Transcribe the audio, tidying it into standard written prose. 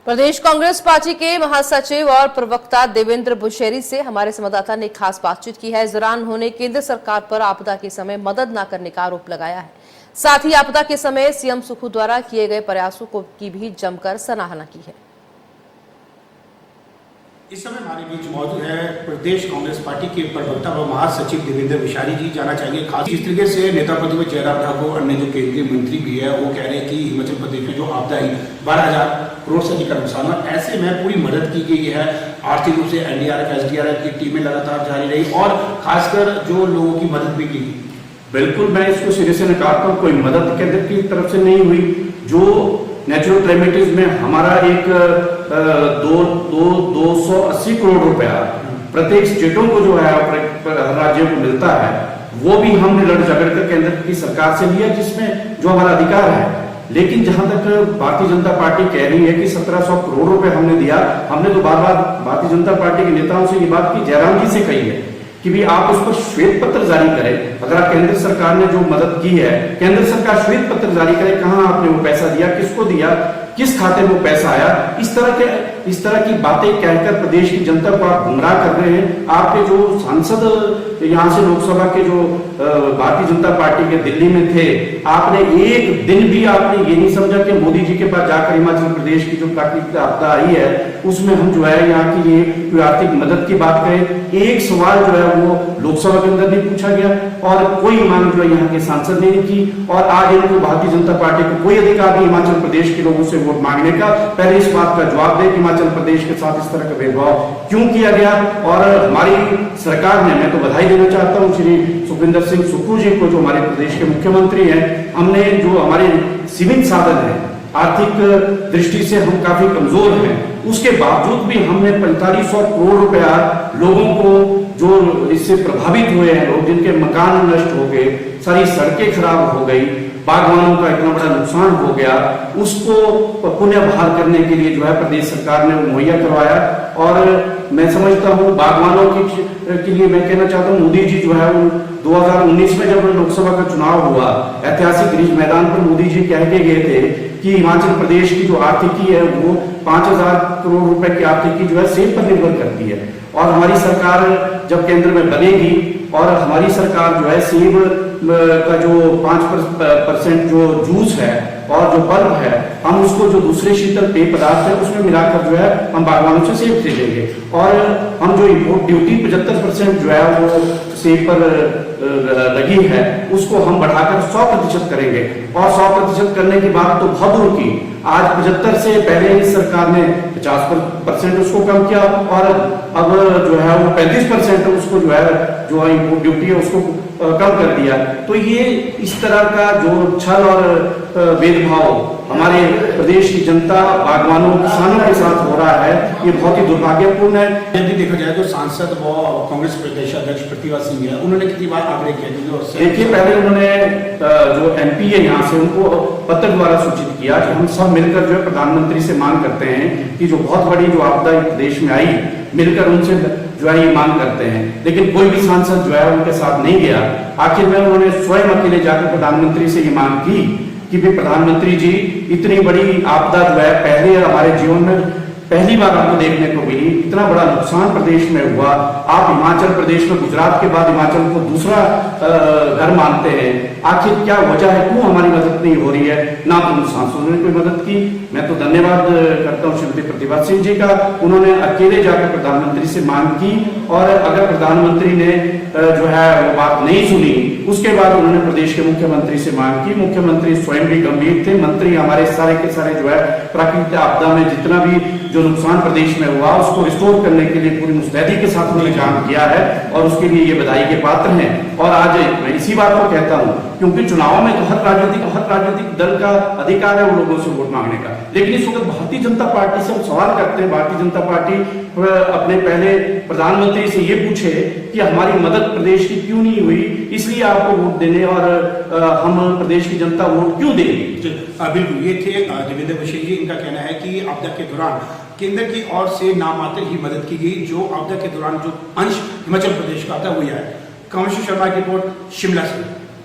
प्रदेश Congress party के महासचिव और प्रवक्ता देवेंद्र बुशेरी से हमारे संवाददाता ने खास बातचीत की है। इस दौरान उन्होंने केंद्र सरकार पर आपदा के समय मदद न करने का आरोप लगाया है। साथ ही आपदा के समय सीएम सुक्खू द्वारा किए गए प्रयासों की भी जमकर सराहना की है। इस समय हमारे बीच मौजूद है प्रदेश कांग्रेस पार्टी के प्रवक्ता व महासचिव देवेंद्र बुशेरी जी। जाना चाहिए खास जिस तरीके से नेता प्रतिपक्ष जयराम ठाकुर अन्य जो केंद्रीय मंत्री भी है वो कह रहे हैं कि हिमाचल प्रदेश में जो आपदा आई 12,000 करोड़ से अधिक का नुकसान हुआ, ऐसे में पूरी मदद की गई है। आर्थिक रूप से एनडीआरएफ एसडीआरएफ की टीमें लगातार जारी रही और खासकर जो लोगों की मदद भी की। बिल्कुल, मैं इसको सिरे से नकारता हूँ। कोई मदद केंद्र की तरफ से नहीं हुई। जो नेचुरल कैलेमिटीज में हमारा एक 280 करोड़ रुपया प्रत्येक स्टेटों को जो है राज्यों को मिलता है, वो भी हमने लड़ झगड़ कर केंद्र की सरकार से लिया, जिसमें जो हमारा अधिकार है। लेकिन जहां तक भारतीय जनता पार्टी कह रही है कि 1700 करोड़ रुपए हमने दिया, हमने तो बार बार भारतीय जनता पार्टी के नेताओं से ये बात की, जयराम जी से कही है कि भी आप उस पर श्वेत पत्र जारी करें। अगर केंद्र सरकार ने जो मदद की है, केंद्र सरकार श्वेत पत्र जारी करे, कहां आपने वो पैसा दिया, किसको दिया, किस खाते में वो पैसा आया। इस तरह की बातें कहकर प्रदेश की जनता को आप गुमराह कर रहे हैं। आपके जो सांसद यहाँ से लोकसभा के जो भारतीय जनता पार्टी के दिल्ली में थे, आपने एक दिन भी आपने ये नहीं समझा कि मोदी जी के पास जाकर हिमाचल प्रदेश की जो प्राकृतिक आपदा आई है उसमें हम जो है यहाँ की ये कोई आर्थिक मदद की बात करें। एक सवाल जो है वो लोकसभा के अंदर नहीं पूछा गया और कोई मांग जो है यहाँ के सांसद ने नहीं की। और आज इनको भारतीय जनता पार्टी को कोई अधिकार नहीं हिमाचल प्रदेश के लोगों से वोट मांगने का। पहले इस बात का जवाब दे कि हिमाचल प्रदेश के साथ इस तरह का भेदभाव क्यों किया गया। और हमारी सरकार ने, मैं तो बधाई देना चाहता हूं श्री सुखविंदर सिंह सुक्खू जी को, जो हमारे प्रदेश के मुख्यमंत्री हैं। हमने जो हमारे सीमित साधन है, आर्थिक दृष्टि से हम काफी कमजोर हैं, उसके बावजूद भी हमने 4500 करोड़ रुपया लोगों को जो इससे प्रभावित हुए हैं, लोग जिनके मकान नष्ट हो गए, सारी सड़कें खराब हो गई, बागवानों का इतना बड़ा नुकसान हो गया, उसको पुनः बहाल करने के लिए जो है प्रदेश सरकार ने मुहैया करवाया। और मैं समझता हूँ बागवानों के लिए मैं कहना चाहता हूँ, मोदी जी जो है वो 2019 में जब लोकसभा का चुनाव हुआ, ऐतिहासिक रिज मैदान पर मोदी जी कह के गए थे कि हिमाचल प्रदेश की जो आर्थिकी है वो 5,000 करोड़ रुपए की आर्थिकी जो है सेब पर निर्भर करती है। और हमारी सरकार जब केंद्र में बनेगी और हमारी सरकार जो है सेब का जो 5% जो जूस है और जो पल्प है, हम उसको जो दूसरे शीतल पेय पदार्थ है उसमें मिलाकर जो है हम बागवानों से सेब खरीदेंगे। और हम जो इम्पोर्ट ड्यूटी 75% जो है वो सेब पर लगी है उसको हम बढ़ाकर 100% करेंगे। और 100% करने की बात तो बहुत दूर की, आज 75 से पहले इस सरकार ने 50% उसको कम किया और अब जो है वो 35% उसको जो है जो इम्पोर्ट ड्यूटी है उसको कम कर दिया। तो ये इस तरह का जो छल और भेदभाव हमारे प्रदेश की जनता, बागवानों, किसानों के साथ हो रहा है, ये बहुत ही दुर्भाग्यपूर्ण है। यदि देखा जाए तो सांसद व कांग्रेस प्रदेश अध्यक्ष प्रतिभा सिंह है, उन्होंने कितनी बार आग्रह किया? देखिए, पहले उन्होंने जो एमपी है यहाँ से उनको पत्र द्वारा सूचित किया कि हम सब मिलकर जो है प्रधानमंत्री से मांग करते हैं कि जो बहुत बड़ी जो आपदा प्रदेश में आई, मिलकर उनसे जो है ये मांग करते हैं। लेकिन कोई भी सांसद जो है उनके साथ नहीं गया। आखिर में उन्होंने स्वयं अकेले जाकर प्रधानमंत्री से ये मांग की कि भी प्रधानमंत्री जी, इतनी बड़ी आपदा जो है पहले हमारे जीवन में पहली बार आपको देखने को मिली, इतना बड़ा नुकसान प्रदेश में हुआ। आप हिमाचल प्रदेश में गुजरात के बाद हिमाचल को दूसरा घर मानते हैं, आखिर क्या वजह है, क्यों हमारी मदद नहीं हो रही है? ना तो सांसदों ने कोई मदद की। मैं तो धन्यवाद करता हूँ श्रीमती प्रतिभा सिंह जी का, उन्होंने अकेले जाकर प्रधानमंत्री से मांग की। और अगर प्रधानमंत्री ने जो है वो बात नहीं सुनी, उसके बाद उन्होंने प्रदेश के मुख्यमंत्री से मांग की। मुख्यमंत्री स्वयं भी गंभीर थे, मंत्री हमारे सारे के सारे जो है प्राकृतिक आपदा में जितना भी जो नुकसान प्रदेश में हुआ उसको रिस्टोर करने के लिए पूरी मुस्तैदी के साथ उन्होंने काम किया है और उसके लिए ये बधाई के पात्र हैं। और आज मैं इसी बात को कहता हूं, क्योंकि चुनाव में तो हर राजनीतिक दल का अधिकार है वो लोगों से वोट मांगने का, लेकिन इस वक्त भारतीय जनता पार्टी से हम सवाल करते हैं, भारतीय जनता पार्टी अपने पहले प्रधानमंत्री से ये पूछे कि हमारी मदद प्रदेश की क्यों नहीं हुई, इसलिए आपको वोट देने और हम प्रदेश की जनता वोट क्यों देगी। बिल्कुल, ये थे देवेंद्र बुशेरी जी। इनका कहना है कि आपदा के दौरान केंद्र की ओर से नामात्र ही मदद की गई, जो आपदा के दौरान जो अंश हिमाचल प्रदेश का आता हुआ है। कमर्शियल शर्मा की रिपोर्ट शिमला से।